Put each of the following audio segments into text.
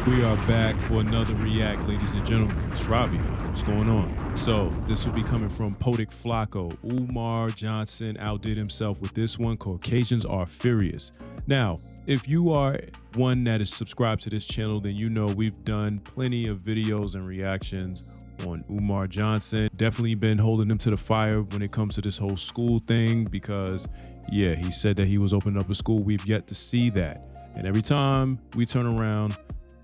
We are back for another React, ladies and gentlemen. It's Robbie. What's going on? So this will be coming from Potic Flacco. Umar Johnson outdid himself with this one. Caucasians are furious. Now, if you are one that is subscribed to this channel, then you know we've done plenty of videos and reactions on Umar Johnson. Definitely been holding him to the fire when it comes to this whole school thing because, yeah, he said that he was opening up a school. We've yet to see that. And every time we turn around,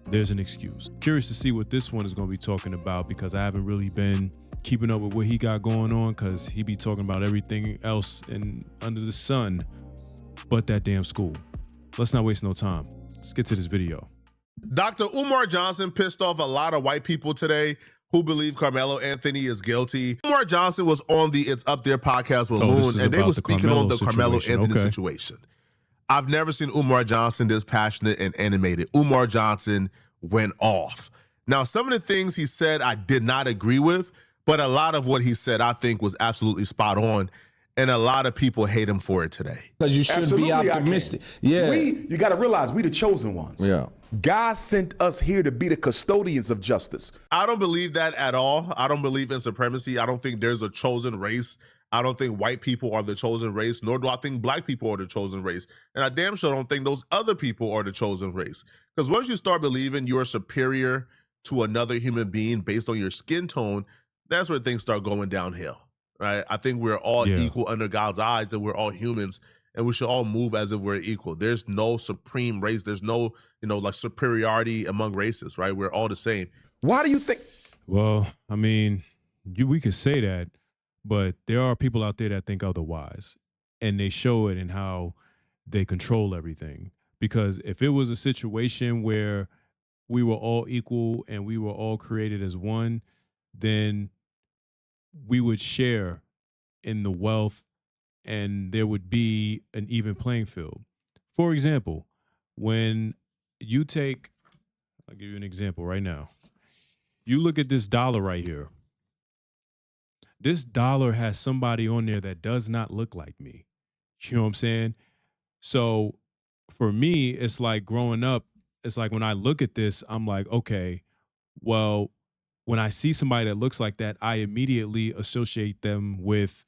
there's an excuse. Curious to see what this one is going to be talking about because I haven't really been keeping up with what he got going on because he be talking about everything else under the sun but that damn school. Let's not waste no time. Let's get to this video. Dr. Umar Johnson pissed off a lot of white people today who believe Carmelo Anthony is guilty. Umar Johnson was on the It's Up There podcast with Loon, and they were speaking on the Carmelo Anthony situation. I've never seen Umar Johnson this passionate and animated. Umar Johnson went off. Now, some of the things he said I did not agree with, but a lot of what he said I think was absolutely spot on. And a lot of people hate him for it today. Because you should be optimistic. Yeah. You got to realize we the chosen ones. Yeah. God sent us here to be the custodians of justice. I don't believe that at all. I don't believe in supremacy. I don't think there's a chosen race. I don't think white people are the chosen race, nor do I think black people are the chosen race. And I damn sure don't think those other people are the chosen race. Because once you start believing you're superior to another human being based on your skin tone, that's where things start going downhill. Right? I think we're all equal under God's eyes, and we're all humans, and we should all move as if we're equal. There's no supreme race. There's no, like superiority among races, right? We're all the same. Why do you think? Well, I mean, we could say that, but there are people out there that think otherwise, and they show it in how they control everything. Because if it was a situation where we were all equal and we were all created as one, then we would share in the wealth and there would be an even playing field. For example, when you take, I'll give you an example right now. You look at this dollar right here. This dollar has somebody on there that does not look like me. You know what I'm saying? So for me, it's like growing up, it's like when I look at this, I'm like, okay, well, when I see somebody that looks like that, I immediately associate them with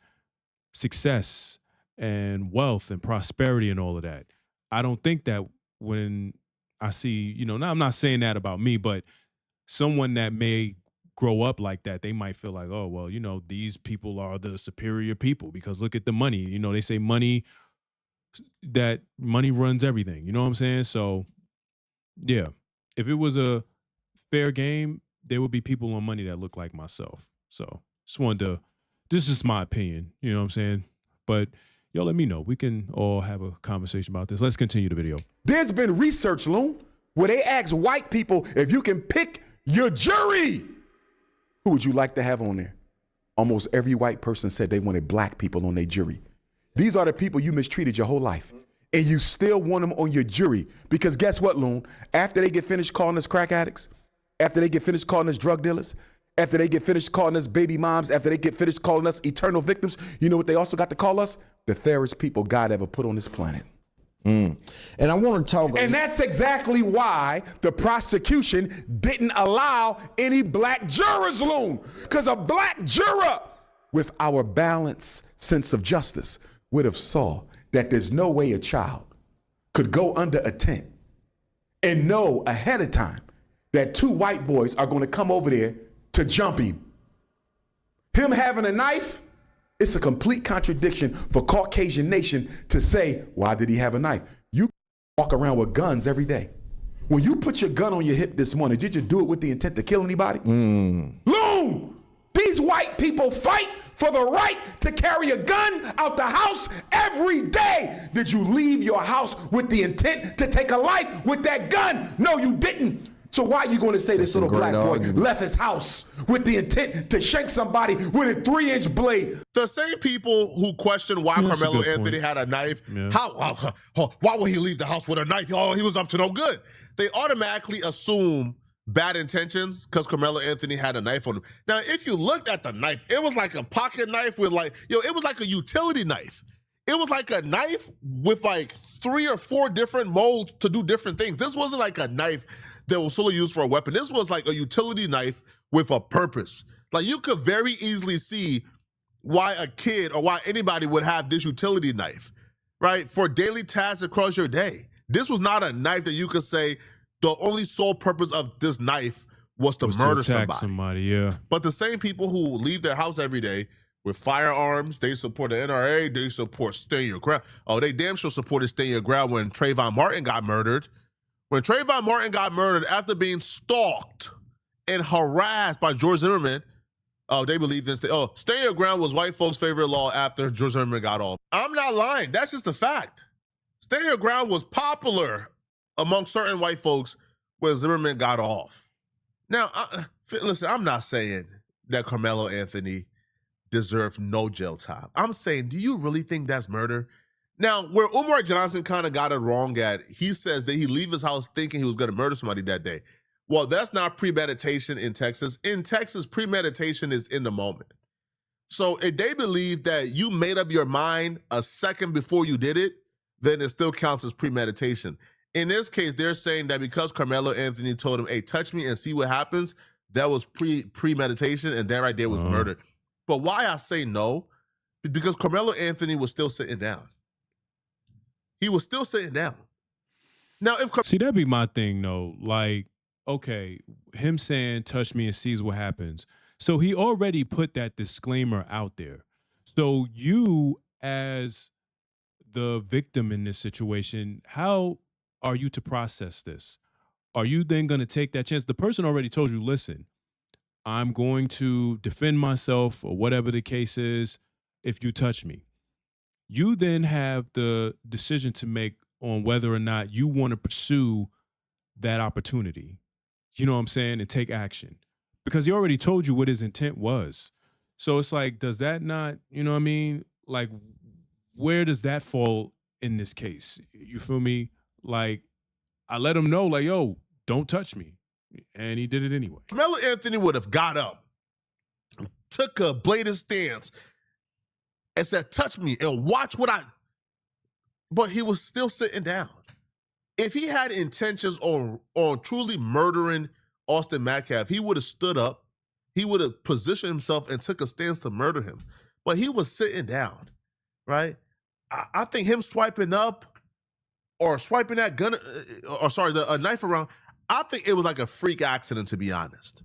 success and wealth and prosperity and all of that. I don't think that when I see, now I'm not saying that about me, but someone that may grow up like that, they might feel like, oh, well, these people are the superior people because look at the money. They say money runs everything. You know what I'm saying? So, yeah, if it was a fair game, there would be people on money that look like myself. So this is my opinion, you know what I'm saying? But y'all let me know. We can all have a conversation about this. Let's continue the video. There's been research, Loon, where they ask white people if you can pick your jury. Who would you like to have on there? Almost every white person said they wanted black people on their jury. These are the people you mistreated your whole life. And you still want them on your jury. Because guess what, Loon? After they get finished calling us crack addicts, after they get finished calling us drug dealers, after they get finished calling us baby moms, after they get finished calling us eternal victims, you know what they also got to call us? The fairest people God ever put on this planet. And I want to talk. And that's exactly why the prosecution didn't allow any black jurors, Loon. Because a black juror with our balanced sense of justice would have saw that there's no way a child could go under a tent and know ahead of time that two white boys are going to come over there to jump him. Him having a knife, it's a complete contradiction for Caucasian nation to say, why did he have a knife? You walk around with guns every day. When you put your gun on your hip this morning, did you do it with the intent to kill anybody? Loon! These white people fight for the right to carry a gun out the house every day. Did you leave your house with the intent to take a life with that gun? No, you didn't. So why are you going to say this little black boy left his house with the intent to shank somebody with a 3-inch blade? The same people who question why Carmelo Anthony had a knife, why would he leave the house with a knife? Oh, he was up to no good. They automatically assume bad intentions because Carmelo Anthony had a knife on him. Now, if you looked at the knife, it was like a pocket knife with it was like a utility knife. It was like a knife with like 3 or 4 different molds to do different things. This wasn't like a knife that was solely used for a weapon. This was like a utility knife with a purpose. Like, you could very easily see why a kid or why anybody would have this utility knife, right? For daily tasks across your day. This was not a knife that you could say the only sole purpose of this knife was to murder somebody. Yeah. But the same people who leave their house every day with firearms, they support the NRA, they support stand your ground. Oh, they damn sure supported stand your ground when Trayvon Martin got murdered. When Trayvon Martin got murdered after being stalked and harassed by George Zimmerman, oh, they believed in stand your ground was white folks' favorite law after George Zimmerman got off. I'm not lying. That's just a fact. Stand your ground was popular among certain white folks when Zimmerman got off. Now, listen, I'm not saying that Carmelo Anthony deserved no jail time. I'm saying, do you really think that's murder? Now, where Umar Johnson kind of got it wrong at, he says that he leave his house thinking he was going to murder somebody that day. Well, that's not premeditation in Texas. In Texas, premeditation is in the moment. So if they believe that you made up your mind a second before you did it, then it still counts as premeditation. In this case, they're saying that because Carmelo Anthony told him, hey, touch me and see what happens, that was premeditation, and that right there was murder. But why I say no, is because Carmelo Anthony was still sitting down. He was still sitting down. Now, see, that'd be my thing, though. Like, okay, him saying, touch me and sees what happens. So he already put that disclaimer out there. So you, as the victim in this situation, how are you to process this? Are you then going to take that chance? The person already told you, listen, I'm going to defend myself or whatever the case is if you touch me. You then have the decision to make on whether or not you want to pursue that opportunity. You know what I'm saying? And take action. Because he already told you what his intent was. So it's like, does that not, you know what I mean? Like, where does that fall in this case? You feel me? Like, I let him know, like, yo, don't touch me. And he did it anyway. Carmelo Anthony would have got up, took a bladed stance, and said, touch me and watch what I... But he was still sitting down. If he had intentions on truly murdering Austin Metcalf, he would have stood up, he would have positioned himself and took a stance to murder him. But he was sitting down, right? I think him swiping up or swiping that gun, a knife around, I think it was like a freak accident, to be honest.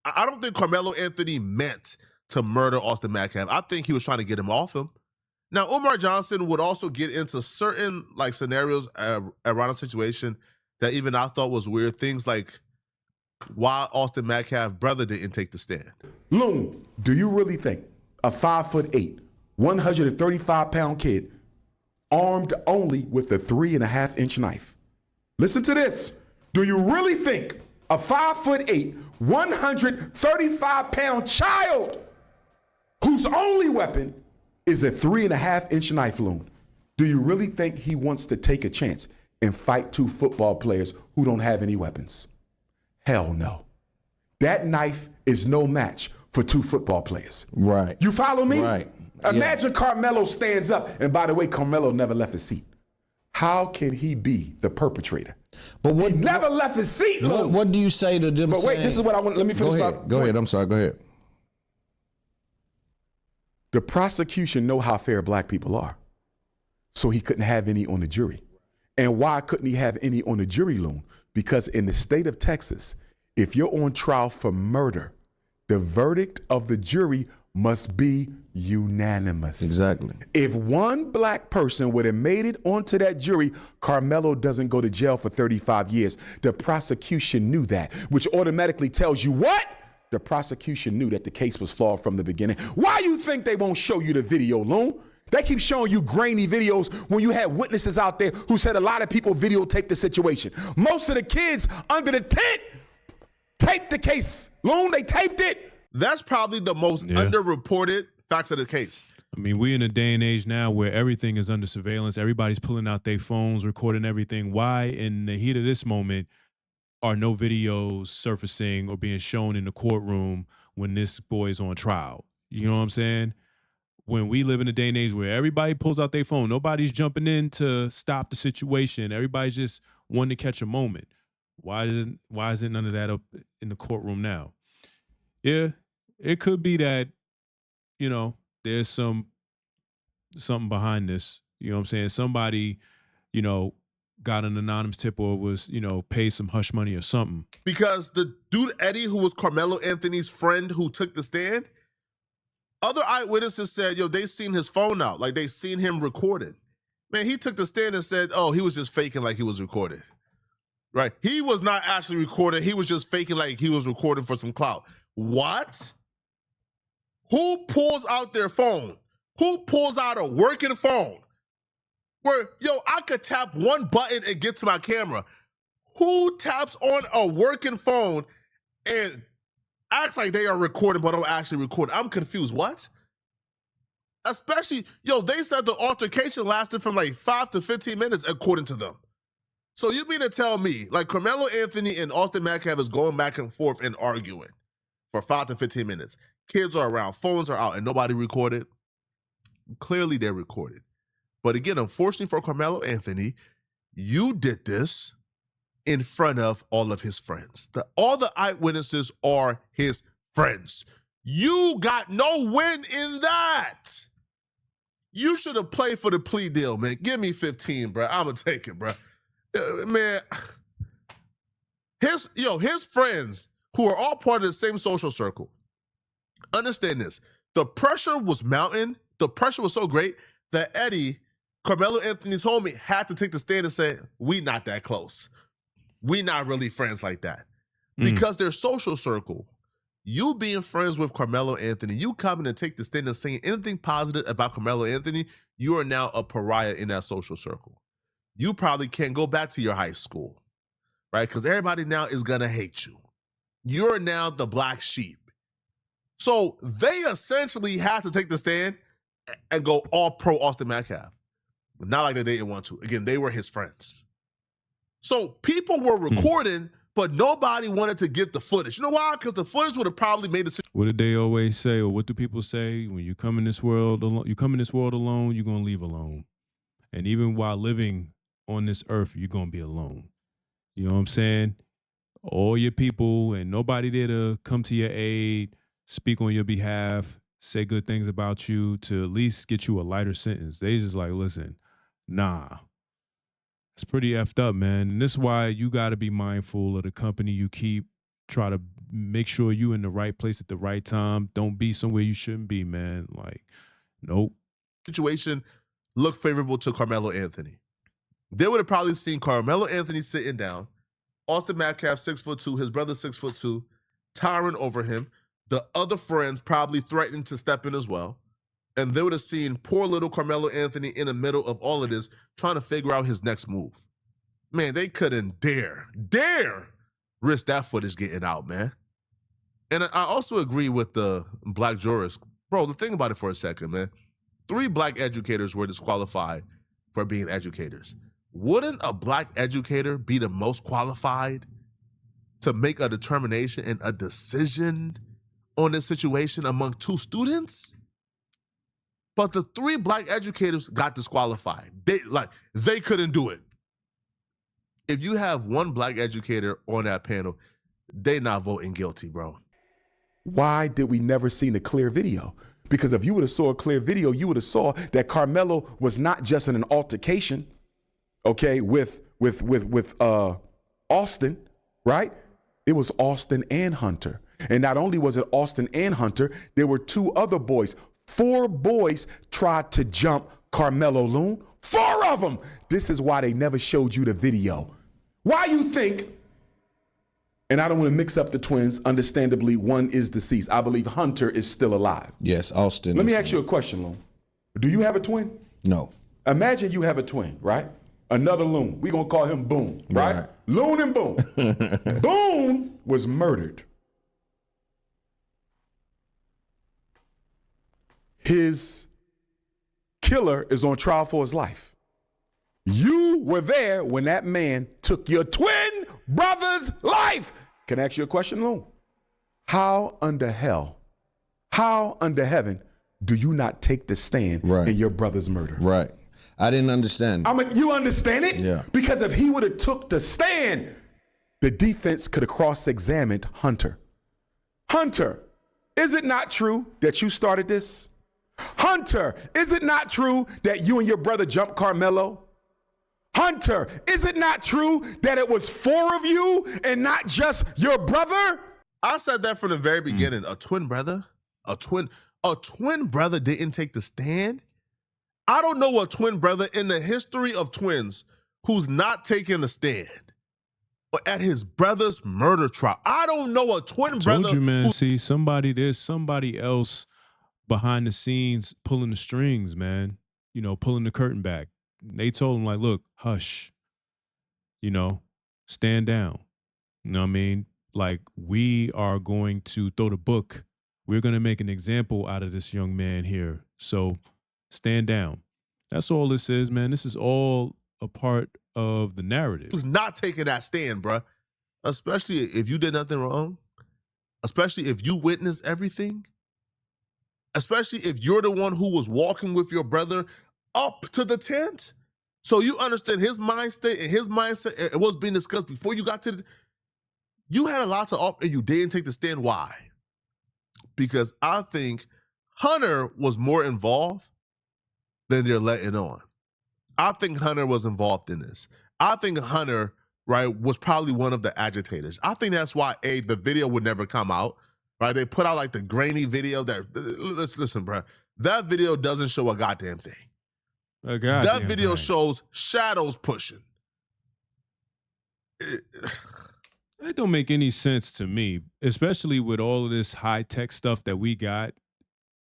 I don't think Carmelo Anthony meant to murder Austin Metcalf. I think he was trying to get him off him. Now, Umar Johnson would also get into certain like scenarios around a situation that even I thought was weird. Things like why Austin Metcalf's brother didn't take the stand. Loon, do you really think a 5'8", 135-pound kid armed only with a 3.5-inch knife? Listen to this. Do you really think a 5'8", 135-pound child whose only weapon is a 3.5-inch knife, Loon? Do you really think he wants to take a chance and fight two football players who don't have any weapons? Hell no. That knife is no match for two football players. Right. You follow me? Right. Imagine Carmelo stands up, and by the way, Carmelo never left his seat. How can he be the perpetrator? But what he never left his seat. What do you say to them? But wait, this is what I want. Let me finish. Go ahead. I'm sorry. Go ahead. The prosecution know how fair black people are, so he couldn't have any on the jury. And why couldn't he have any on the jury, Loon? Because in the state of Texas, if you're on trial for murder, the verdict of the jury must be unanimous. Exactly. If one black person would have made it onto that jury, Carmelo doesn't go to jail for 35 years. The prosecution knew that, which automatically tells you what? The prosecution knew that the case was flawed from the beginning. Why you think they won't show you the video, Loon? They keep showing you grainy videos when you had witnesses out there who said a lot of people videotaped the situation. Most of the kids under the tent taped the case. Loon, they taped it. That's probably the most underreported facts of the case. I mean, we're in a day and age now where everything is under surveillance. Everybody's pulling out their phones, recording everything. Why, in the heat of this moment, are no videos surfacing or being shown in the courtroom when this boy is on trial? You know what I'm saying? When we live in a day and age where everybody pulls out their phone, nobody's jumping in to stop the situation. Everybody's just wanting to catch a moment. Why isn't none of that up in the courtroom now? Yeah, it could be that, there's something behind this. You know what I'm saying? Somebody, got an anonymous tip or was, paid some hush money or something. Because the dude Eddie, who was Carmelo Anthony's friend who took the stand, other eyewitnesses said, they seen his phone out. Like, they seen him recorded. Man, he took the stand and said, oh, he was just faking like he was recorded. Right? He was not actually recorded. He was just faking like he was recording for some clout. What? Who pulls out their phone? Who pulls out a working phone? Where, I could tap one button and get to my camera. Who taps on a working phone and acts like they are recording but don't actually record? I'm confused. What? Especially, they said the altercation lasted from like 5 to 15 minutes according to them. So you mean to tell me, like, Carmelo Anthony and Austin Metcalf is going back and forth and arguing for 5 to 15 minutes. Kids are around, phones are out, and nobody recorded? Clearly they're recorded. But again, unfortunately for Carmelo Anthony, you did this in front of all of his friends. All the eyewitnesses are his friends. You got no win in that. You should have played for the plea deal, man. Give me 15, bro. I'm going to take it, bro. Man, his friends, who are all part of the same social circle, understand this. The pressure was mounting. The pressure was so great that Eddie, Carmelo Anthony's homie, had to take the stand and say, we not that close. We not really friends like that. Because their social circle, you being friends with Carmelo Anthony, you coming and take the stand and saying anything positive about Carmelo Anthony, you are now a pariah in that social circle. You probably can't go back to your high school, right? Because everybody now is going to hate you. You're now the black sheep. So they essentially had to take the stand and go all pro Austin Metcalf. Not like they didn't want to. Again, they were his friends. So people were recording, but nobody wanted to give the footage. You know why? Because the footage would have probably made the situation. What did they always say, or what do people say? When you come in this world alone, you're going to leave alone. And even while living on this earth, you're going to be alone. You know what I'm saying? All your people and nobody there to come to your aid, speak on your behalf, say good things about you to at least get you a lighter sentence. They just like, listen, nah. It's pretty effed up, man. And this is why you got to be mindful of the company you keep. Try to make sure you in the right place at the right time. Don't be somewhere you shouldn't be, man. Like, nope. Situation looked favorable to Carmelo Anthony. They would have probably seen Carmelo Anthony sitting down, Austin Metcalf 6'2", his brother 6'2", towering over him. The other friends probably threatening to step in as well. And they would have seen poor little Carmelo Anthony in the middle of all of this, trying to figure out his next move. Man, they couldn't dare risk that footage getting out, man. And I also agree with the black jurors. Bro, think about it for a second, man. 3 black educators were disqualified for being educators. Wouldn't a black educator be the most qualified to make a determination and a decision on this situation among 2 students? But the 3 black educators got disqualified. They couldn't do it. If you have 1 black educator on that panel, they not voting guilty, bro. Why did we never see a clear video? Because if you would have saw a clear video, you would have saw that Carmelo was not just in an altercation, okay, with Austin, right? It was Austin and Hunter. And not only was it Austin and Hunter, there were 2 other boys. 4 boys tried to jump Carmelo Loon. 4 of them. This is why they never showed you the video. Why you think, and I don't want to mix up the twins, understandably, one is deceased. I believe Hunter is still alive. Yes, Austin. Let me ask you a question, Loon. Do you have a twin? No. Imagine you have a twin, right? Another Loon. We're going to call him Boone, right? Loon and Boone. Boone was murdered. His killer is on trial for his life. You were there when that man took your twin brother's life. Can I ask you a question, Loon? How under heaven do you not take the stand in your brother's murder? Right. I didn't understand. You understand it? Yeah. Because if he would have took the stand, the defense could have cross-examined Hunter. Hunter, is it not true that you started this? Hunter, is it not true that you and your brother jumped Carmelo? Hunter, is it not true that it was 4 of you and not just your brother? I said that from the very beginning. A twin brother? A twin brother didn't take the stand? I don't know a twin brother in the history of twins who's not taking the stand at his brother's murder trial. I don't know a twin brother. Told you, man. See, there's somebody else behind the scenes pulling the strings, man. You know, pulling the curtain back. They told him, like, look, hush. You know, stand down. You know what I mean? Like, we are going to throw the book. We're going to make an example out of this young man here. So stand down. That's all this is, man. This is all a part of the narrative. Who's not taking that stand, bruh. Especially if you did nothing wrong. Especially if you witnessed everything. Especially if you're the one who was walking with your brother up to the tent. So you understand his mind state and his mindset. It was being discussed before you got to the... You had a lot to offer and you didn't take the stand. Why? Because I think Hunter was more involved than they're letting on. I think Hunter was involved in this. I think Hunter, right, was probably one of the agitators. I think that's why, the video would never come out, right? They put out like the grainy video that, listen, bro, that video doesn't show a goddamn thing. That video shows shadows pushing. It don't make any sense to me, especially with all of this high-tech stuff that we got.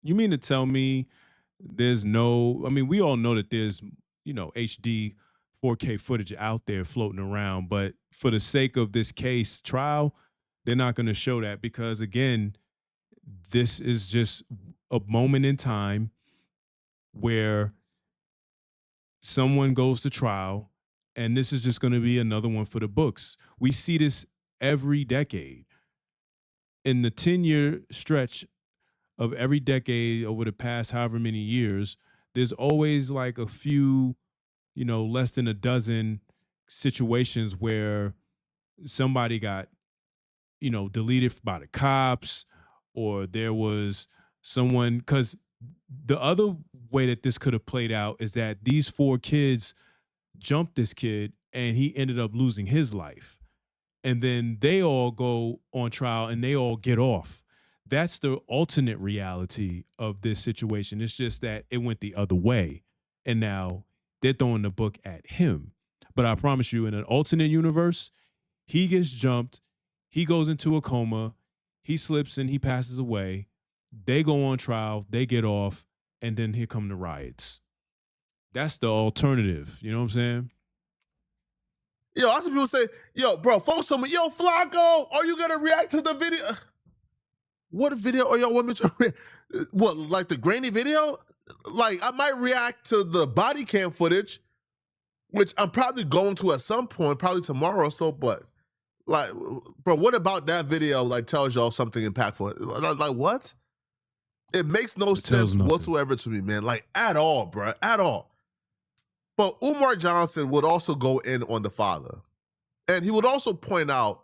You mean to tell me there's no, I mean, we all know that there's, you know, HD 4K footage out there floating around, but for the sake of this case trial, they're not going to show that because, again, this is just a moment in time where someone goes to trial, and this is just going to be another one for the books. We see this every decade. In the 10-year stretch of every decade over the past however many years, there's always like a few, you know, less than a dozen situations where somebody got, you know, deleted by the cops, or there was someone, because the other way that this could have played out is that these 4 kids jumped this kid and he ended up losing his life. And then they all go on trial and they all get off. That's the alternate reality of this situation. It's just that it went the other way. And now they're throwing the book at him. But I promise you, in an alternate universe, he gets jumped, he goes into a coma, he slips and he passes away. They go on trial, they get off, and then here come the riots. That's the alternative. You know what I'm saying? Yo, I see people say, yo, bro, folks told me, yo, Flacco, are you going to react to the video? What video are y'all want me to react? What, like the grainy video? Like, I might react to the body cam footage, which I'm probably going to at some point, probably tomorrow or so, but, like, bro, what about that video, like, tells y'all something impactful? Like, what? It makes no sense whatsoever to me, man. Like, at all, bro, at all. But Umar Johnson would also go in on the father. And he would also point out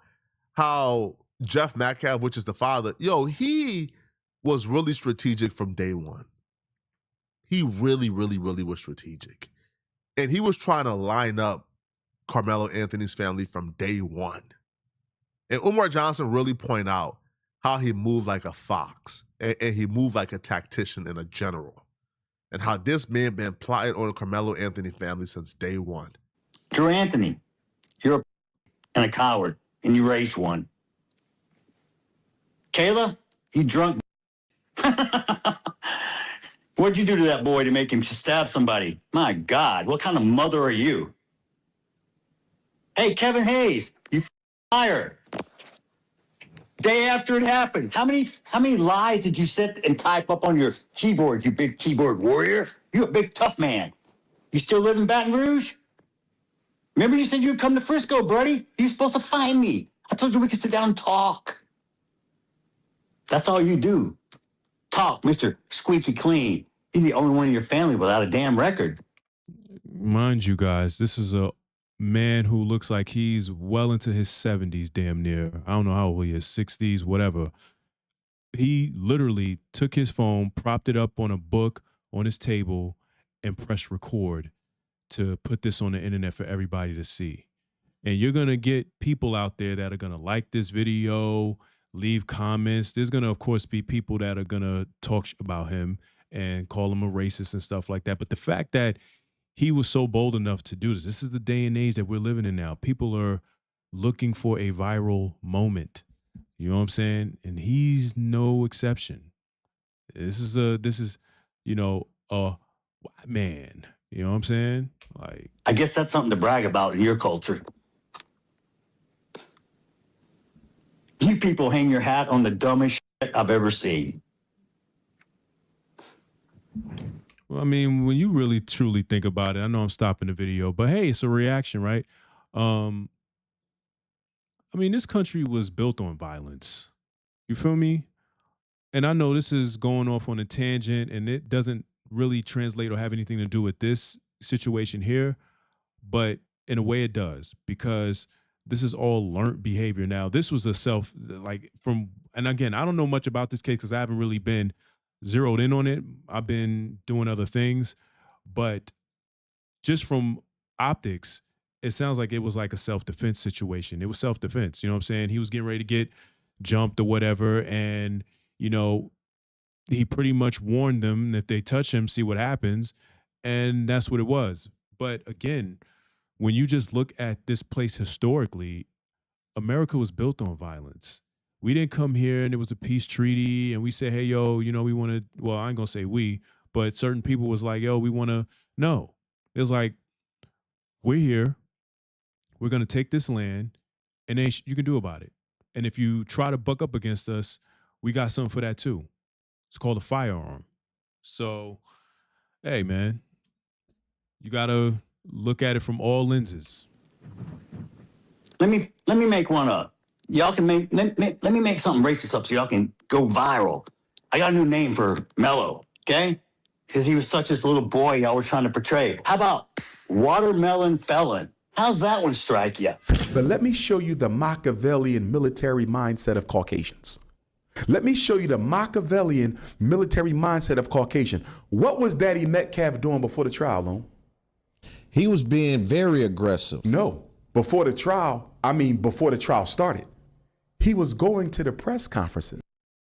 how Jeff Metcalf, which is the father, yo, he was really strategic from day one. He really, really, really was strategic. And he was trying to line up Carmelo Anthony's family from day one. And Umar Johnson really point out how he moved like a fox and he moved like a tactician and a general. And how this man been plotting on the Carmelo Anthony family since day one. Drew Anthony, you're and a coward, and you raised one. Kayla, you drunk. What'd you do to that boy to make him stab somebody? My God, what kind of mother are you? Hey, Kevin Hayes, you liar. Day after it happened, how many lies did you sit and type up on your keyboard, you big keyboard warrior? You a big tough man. You still live in Baton Rouge? Remember you said you'd come to Frisco, buddy? You're supposed to find me. I told you we could sit down and talk. That's all you do. Talk, Mr. Squeaky Clean. You're the only one in your family without a damn record. Mind you guys, this is a man who looks like he's well into his 70s, damn near. I don't know how old he is, 60s, whatever. He literally took his phone, propped it up on a book on his table, and pressed record to put this on the internet for everybody to see. And you're going to get people out there that are going to like this video, leave comments. There's going to, of course, be people that are going to talk about him and call him a racist and stuff like that. But the fact that he was so bold enough to do this is the day and age that we're living in now. People are looking for a viral moment. You know what I'm saying? And he's no exception. This is, man. You know what I'm saying? Like, I guess that's something to brag about in your culture. You people hang your hat on the dumbest shit I've ever seen. well, I mean, when you really truly think about it, I know I'm stopping the video, but hey, it's a reaction, right? I mean, this country was built on violence. You feel me? And I know this is going off on a tangent and it doesn't really translate or have anything to do with this situation here, but in a way it does, because this is all learned behavior. Now, this was and again, I don't know much about this case because I haven't really been zeroed in on it. I've been doing other things, but just from optics, it sounds like it was like a self-defense situation. It was self-defense. You know what I'm saying? He was getting ready to get jumped or whatever. And, he pretty much warned them that if they touch him, see what happens. And that's what it was. But again, when you just look at this place historically, America was built on violence. We didn't come here and it was a peace treaty and we say, hey, yo, we want to, well, I ain't going to say we, but certain people was like, yo, we want to, no. It was like, we're here. We're going to take this land and then you can do about it. And if you try to buck up against us, we got something for that too. It's called a firearm. So, hey, man, you got to look at it from all lenses. Let me make one up. Y'all can let me make something racist up so y'all can go viral. I got a new name for Mello, okay? Because he was such this little boy y'all were trying to portray. How about Watermelon Felon? How's that one strike you? But let me show you the Machiavellian military mindset of Caucasians. Let me show you the Machiavellian military mindset of Caucasian. What was Daddy Metcalf doing before the trial, Lone? He was being very aggressive. No, before the trial started, he was going to the press conferences,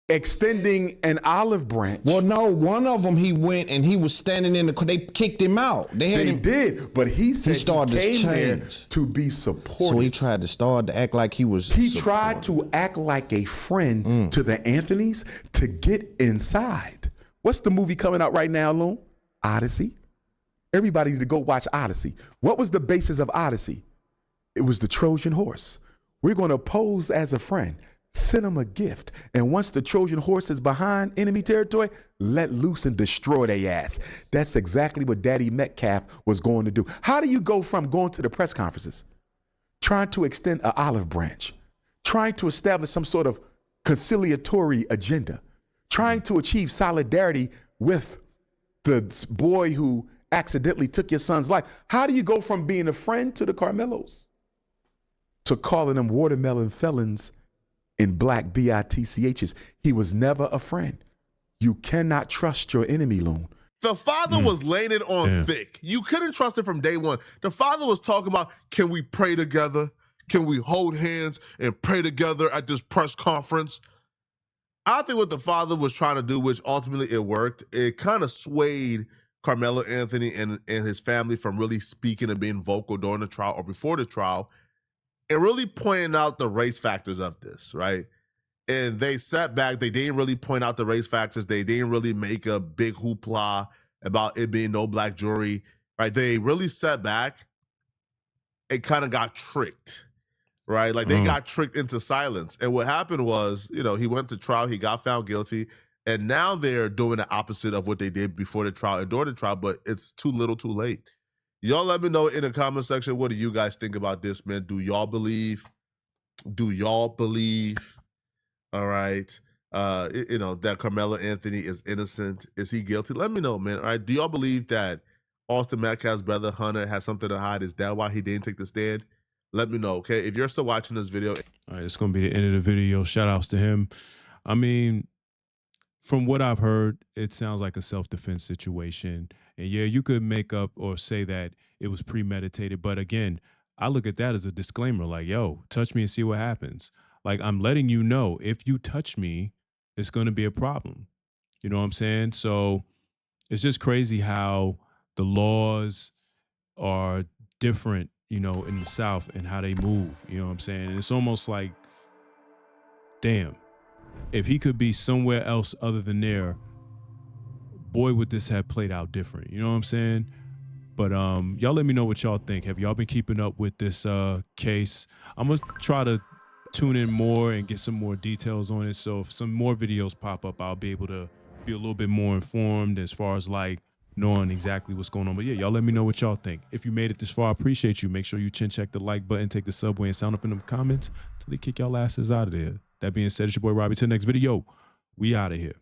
extending an olive branch. Well, no, one of them he went and he was standing in they kicked him out. They did, but he said he came there to be supportive. So he tried to start to act like he was. He tried to act like a friend to the Anthonys to get inside. What's the movie coming out right now, Lone? Odyssey. Everybody need to go watch Odyssey. What was the basis of Odyssey? It was the Trojan horse. We're going to pose as a friend. Send them a gift. And once the Trojan horse is behind enemy territory, let loose and destroy their ass. That's exactly what Daddy Metcalf was going to do. How do you go from going to the press conferences, trying to extend an olive branch, trying to establish some sort of conciliatory agenda, trying to achieve solidarity with the boy who accidentally took your son's life? How do you go from being a friend to the Carmelos to calling them watermelon felons in black BITCHs? He was never a friend. You cannot trust your enemy, Loon. The father was laying it on thick. You couldn't trust it from day one. The father was talking about, can we pray together? Can we hold hands and pray together at this press conference? I think what the father was trying to do, which ultimately it worked, it kind of swayed Carmelo Anthony and his family from really speaking and being vocal during the trial or before the trial, and really pointing out the race factors of this, right? And they sat back. They didn't really point out the race factors. They didn't really make a big hoopla about it being no black jury, right? They really sat back and kind of got tricked, right? Like they got tricked into silence. And what happened was, he went to trial. He got found guilty. And now they're doing the opposite of what they did before the trial and during the trial, but it's too little too late. Y'all let me know in the comment section, what do you guys think about this, man? Do y'all believe? All right. That Carmelo Anthony is innocent. Is he guilty? Let me know, man. All right. Do y'all believe that Austin Metcalf's brother Hunter has something to hide? Is that why he didn't take the stand? Let me know, okay? If you're still watching this video. All right, it's going to be the end of the video. Shout outs to him. I mean, from what I've heard, it sounds like a self-defense situation. And yeah, you could make up or say that it was premeditated. But again, I look at that as a disclaimer, like, yo, touch me and see what happens. Like, I'm letting you know, if you touch me, it's going to be a problem. You know what I'm saying? So it's just crazy how the laws are different, you know, in the South and how they move. You know what I'm saying? And it's almost like, damn, if he could be somewhere else other than there, boy, would this have played out different. You know what I'm saying? But y'all let me know what y'all think. Have y'all been keeping up with this case? I'm going to try to tune in more and get some more details on it. So if some more videos pop up, I'll be able to be a little bit more informed as far as like knowing exactly what's going on. But yeah, y'all let me know what y'all think. If you made it this far, I appreciate you. Make sure you check the like button, take the subway, and sound up in the comments till they kick y'all asses out of there. That being said, it's your boy Robbie. Till next video, we out of here.